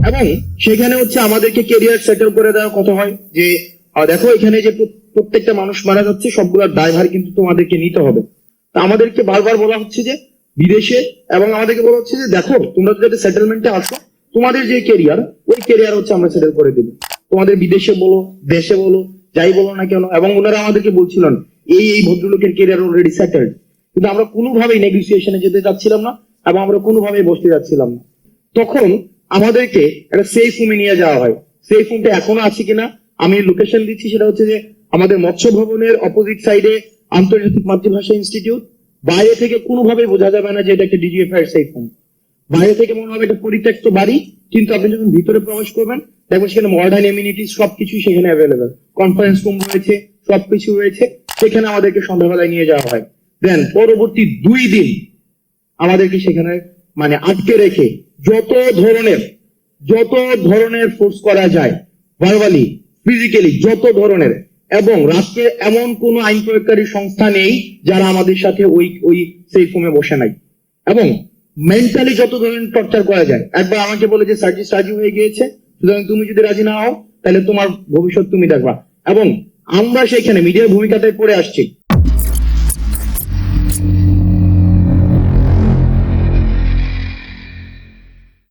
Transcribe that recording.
এবং সেখানে হচ্ছে আমাদেরকে কেরিয়ার সেটেল করে দেওয়ার কথা হয় যে দেখো এখানে যে প্রত্যেকটা মানুষ মারা যাচ্ছে সবগুলোর দায়ভার কিন্তু তোমাদেরকে নিতে হবে। তা আমাদেরকে বারবার বলা হচ্ছে যে বিদেশে, এবং আমাদেরকে বলা হচ্ছে যে দেখো তোমরা যদি সেটেলমেন্টে আসো তোমাদের যে কেরিয়ার ওই কেরিয়ার হচ্ছে আমরা সেটেল করে দেবো, তোমাদের বিদেশে বলো দেশে বলো যাই বলো না কেন। এবং ওনারা আমাদেরকে বলছিলেন এই ভদ্রলোকের কেরিয়ার অলরেডি সেটেলড, কিন্তু আমরা কোনোভাবেই নেগোসিয়েশনে যেতে চাচ্ছিলাম না এবং আমরা কোনোভাবেই বসতে যাচ্ছিলাম না। তখন আমাদেরকে একটা সেফ রুমে নিয়ে যাওয়া হয়। সেফ রুমটা এখনো আছে কিনা আমি লোকেশন দিচ্ছি, সেটা হচ্ছে যে আমাদের মৎস্য ভবনের অপোজিট সাইডে আন্তর্জাতিক মাতৃভাষা ইনস্টিটিউট। বাইরে থেকে কোনোভাবেই বোঝা যাবে না যে এটা একটা ডিজিএফআই এর সেফ রুম। বাইরে থেকে মনে হবে এটা পরিত্যক্ত বাড়ি, কিন্তু আপনি যখন ভিতরে প্রবেশ করবেন দেখবেন সেখানে মডার্ন এমিনিটিস সবকিছু সেখানে অ্যাভেলেবেল, কনফারেন্স রুম রয়েছে, সবকিছু রয়েছে। সেখানে আমাদেরকে সন্ধ্যাবেলায় নিয়ে যাওয়া হয়। দেন পরবর্তী 2 দিন আমাদেরকে সেখানে মানে আটকে রেখে যত ধরনের ফোর্স করা যায়, ভার্বালি ফিজিক্যালি যত ধরনের, এবং রাষ্ট্রে এমন কোন আইন প্রয়োগকারী সংস্থা নেই যারা আমাদের সাথে ওই সেই ফোমে বসে নাই। এবং মেন্টালি যত ধরনের টর্চার করা যায়। একবার আমাকে বলে যে সার্জিস রাজি হয়ে গিয়েছে, সুতরাং তুমি যদি রাজি না হও তাহলে তোমার ভবিষ্যৎ তুমি দেখবা। এবং আমরা সেখানে মিডিয়ার ভূমিকাটাই পড়ে আসছি।